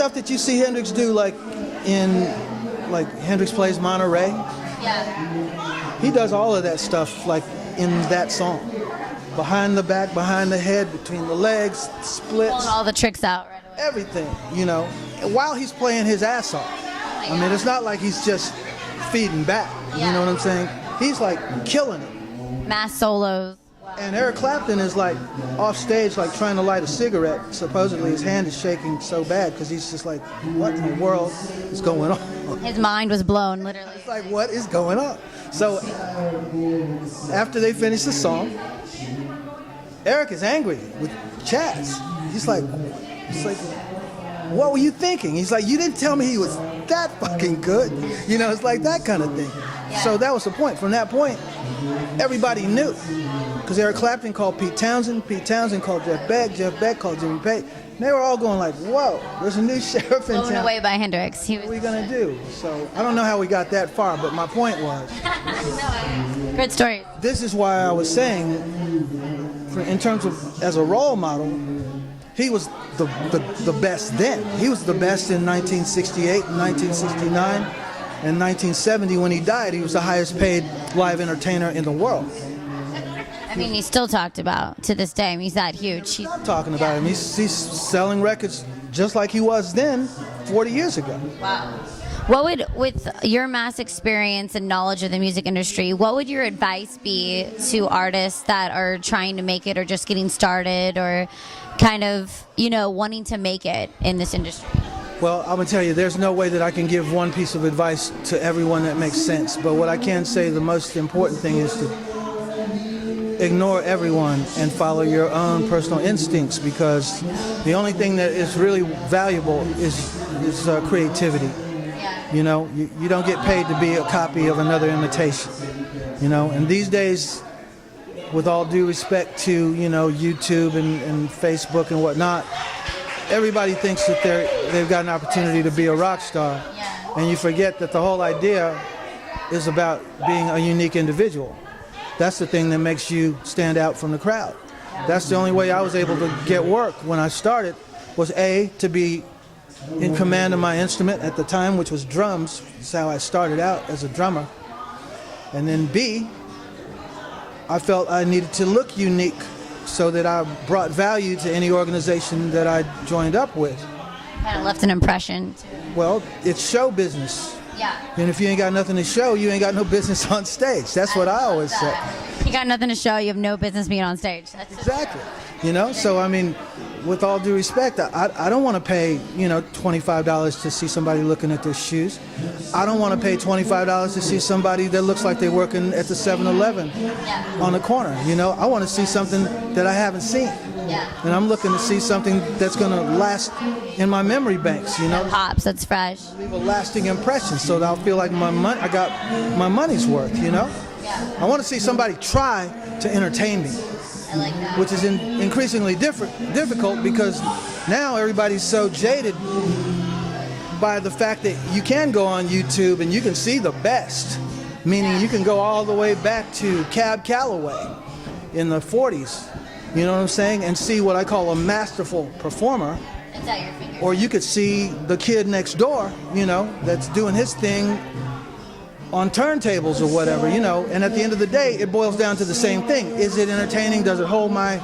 stuff that you see Hendrix do, like Hendrix plays Monterey. Yeah. He does all of that stuff like in that song. Behind the back, behind the head, between the legs, splits. Pulling all the tricks out right away. Everything, while he's playing his ass off. I mean, it's not like he's just feeding back. Yeah. You know what I'm saying? He's like killing it. Mass solos. And Eric Clapton is like off stage, like trying to light a cigarette. Supposedly his hand is shaking so bad because he's just like, what in the world is going on? His mind was blown, literally. It's like, what is going on? So after they finish the song, Eric is angry with Chaz. He's like, what were you thinking? He's like, you didn't tell me he was that fucking good. It's like that kind of thing. Yeah. So that was the point. From that point, everybody knew. Because Eric Clapton called Pete Townsend called Jeff Beck called Jimmy Page. And they were all going like, whoa, there's a new sheriff in Blown town. away by Hendrix. What are we going to do? So I don't know how we got that far, but my point was. Good story. This is why I was saying, in terms of as a role model, he was the best then. He was the best in 1968, 1969, and 1970 when he died. He was the highest paid live entertainer in the world. I mean, he's still talked about to this day. I mean, he's that huge. I'm talking about him. He's selling records just like he was then 40 years ago. Wow. What would, with your mass experience and knowledge of the music industry, what would your advice be to artists that are trying to make it or just getting started or kind of, wanting to make it in this industry? Well, I'm going to tell you, there's no way that I can give one piece of advice to everyone that makes sense. But what I can say, the most important thing is to ignore everyone and follow your own personal instincts, because the only thing that is really valuable is creativity. You don't get paid to be a copy of another imitation. And these days, with all due respect to YouTube and Facebook and whatnot, everybody thinks that they've got an opportunity to be a rock star, and you forget that the whole idea is about being a unique individual. That's the thing that makes you stand out from the crowd. That's the only way I was able to get work when I started, was A, to be in command of my instrument at the time, which was drums. That's how I started out, as a drummer. And then B, I felt I needed to look unique so that I brought value to any organization that I joined up with. Kind of left an impression. Well, it's show business. Yeah. And if you ain't got nothing to show, you ain't got no business on stage. That's what I always say. You got nothing to show, you have no business being on stage. That's exactly. So I mean, with all due respect, I don't want to pay, $25 to see somebody looking at their shoes. I don't want to pay $25 to see somebody that looks like they're working at the 7-Eleven on the corner. I want to see something that I haven't seen. And I'm looking to see something that's going to last in my memory banks, That pops, that's fresh. Leave a lasting impression so that I'll feel like I got my money's worth, I want to see somebody try to entertain me. I like that. Which is increasingly difficult because now everybody's so jaded by the fact that you can go on YouTube and you can see the best, meaning you can go all the way back to Cab Calloway in the 40s, you know what I'm saying, and see what I call a masterful performer. It's at your fingers. Or you could see the kid next door, that's doing his thing on turntables or whatever, and at the end of the day, it boils down to the same thing. Is it entertaining? Does it hold my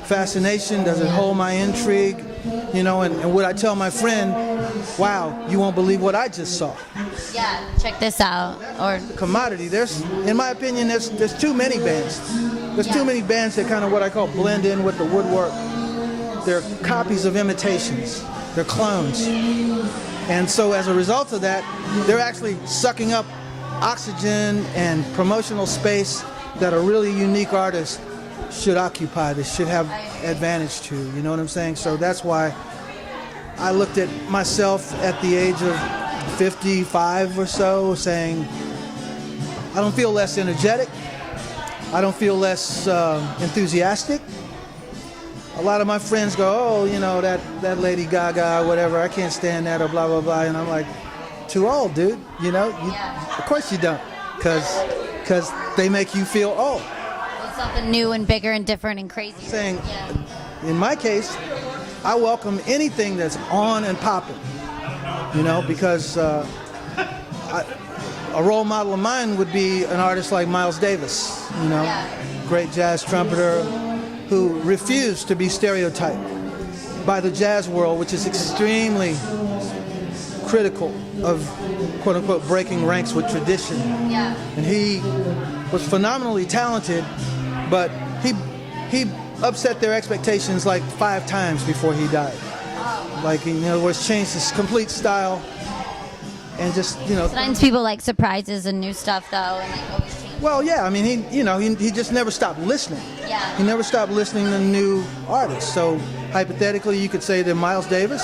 fascination? Does it hold my intrigue? And would I tell my friend, wow, you won't believe what I just saw? Yeah, check this out. Or commodity. In my opinion, there's too many bands. There's too many bands that kind of what I call blend in with the woodwork. They're copies of imitations. They're clones. And so as a result of that, they're actually sucking up oxygen and promotional space that a really unique artist should occupy, that should have advantage to, you know what I'm saying? So that's why I looked at myself at the age of 55 or so saying, I don't feel less energetic, I don't feel less enthusiastic. A lot of my friends go, that Lady Gaga or whatever, I can't stand that, or blah, blah, blah, and I'm like, too old, dude, Of course you don't, because they make you feel old. It's something new and bigger and different and crazy. Saying, in my case, I welcome anything that's on and popping. You know, because a role model of mine would be an artist like Miles Davis, you know, great jazz trumpeter who refused to be stereotyped by the jazz world, which is extremely critical of quote-unquote breaking ranks with tradition. Yeah. And he was phenomenally talented, but he upset their expectations like 5 times before he died. Like, in other words, changed his complete style and just, you know. Sometimes people like surprises and new stuff, though, and like always change. Well, yeah, I mean, he just never stopped listening. Yeah. He never stopped listening to new artists. So hypothetically, you could say that Miles Davis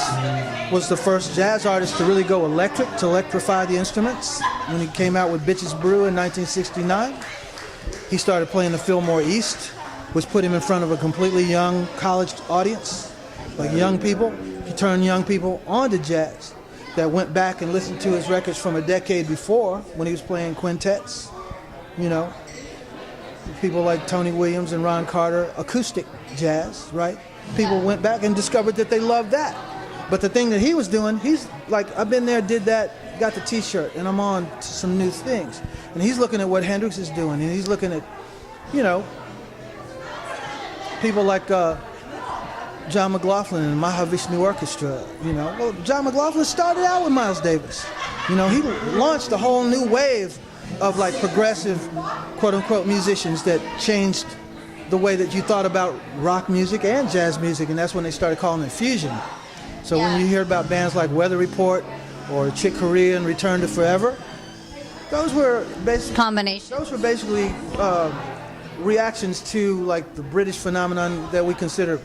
was the first jazz artist to really go electric, to electrify the instruments. When he came out with Bitches Brew in 1969, he started playing the Fillmore East, which put him in front of a completely young college audience, like young people. He turned young people onto jazz that went back and listened to his records from a decade before when he was playing quintets, you know. People like Tony Williams and Ron Carter, acoustic jazz, right? People went back and discovered that they loved that. But the thing that he was doing, he's like, I've been there, did that, got the t-shirt, and I'm on to some new things. And he's looking at what Hendrix is doing, and he's looking at, you know, people like John McLaughlin and Mahavishnu Orchestra, you know. Well, John McLaughlin started out with Miles Davis. You know, he launched a whole new wave of like progressive, quote-unquote, musicians that changed the way that you thought about rock music and jazz music, and that's when they started calling it fusion. So when you hear about bands like Weather Report or Chick Corea and Return to Forever, those were basically reactions to like the British phenomenon that we consider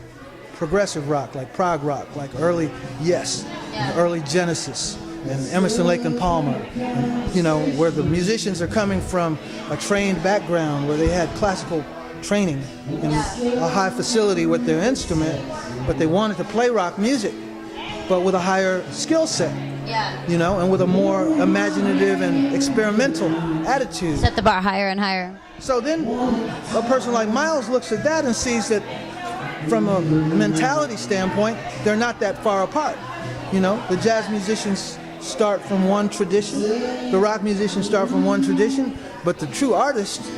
progressive rock, like prog rock, like early Yes, early Genesis, and Emerson, Lake and Palmer, and, you know, where the musicians are coming from a trained background, where they had classical training in a high facility with their instrument, but they wanted to play rock music, but with a higher skill set. You know, and with a more imaginative and experimental attitude. Set the bar higher and higher. So then a person like Miles looks at that and sees that from a mentality standpoint, they're not that far apart. You know, the jazz musicians start from one tradition, the rock musicians start from one tradition, but the true artists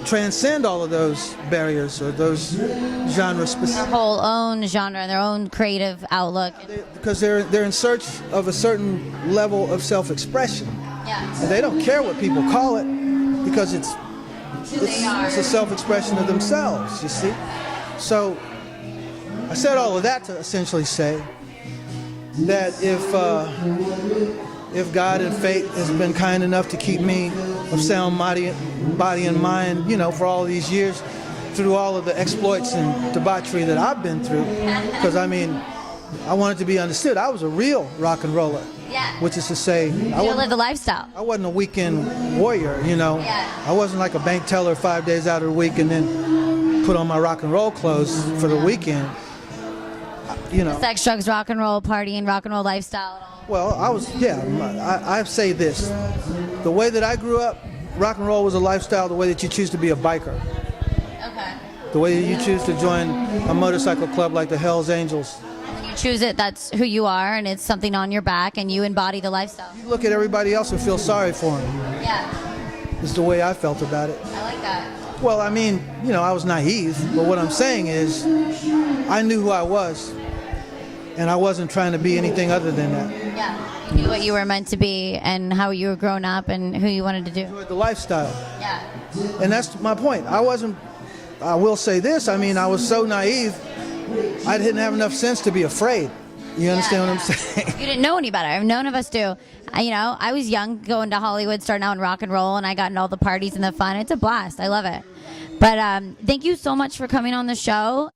transcend all of those barriers or those genre specific. Their whole own genre and their own creative outlook. Because they're in search of a certain level of self-expression. And they don't care what people call it, because it's a self-expression of themselves, you see. So I said all of that to essentially say that if God and fate has been kind enough to keep me of sound body and mind, you know, for all these years, through all of the exploits and debauchery that I've been through, because I mean, I wanted to be understood. I was a real rock and roller, which is to say, I lived the lifestyle. I wasn't a weekend warrior, you know. I wasn't like a bank teller 5 days out of the week and then put on my rock and roll clothes for the weekend. You know, sex, drugs, rock and roll, partying, rock and roll lifestyle. Well, I say this. The way that I grew up, rock and roll was a lifestyle the way that you choose to be a biker. Okay. The way that you choose to join a motorcycle club like the Hells Angels. When you choose it, that's who you are, and it's something on your back, and you embody the lifestyle. You look at everybody else and feel sorry for them. Yeah. It's the way I felt about it. I like that. Well, I mean, you know, I was naive, but what I'm saying is I knew who I was, and I wasn't trying to be anything other than that. Yeah, you knew what you were meant to be and how you were grown up and who you wanted to do. Enjoyed the lifestyle. Yeah. And that's my point. I will say this, I mean, I was so naive, I didn't have enough sense to be afraid. You understand what I'm saying? You didn't know any better. None of us do. You know, I was young going to Hollywood, starting out in rock and roll, and I got into all the parties and the fun. It's a blast. I love it. But thank you so much for coming on the show.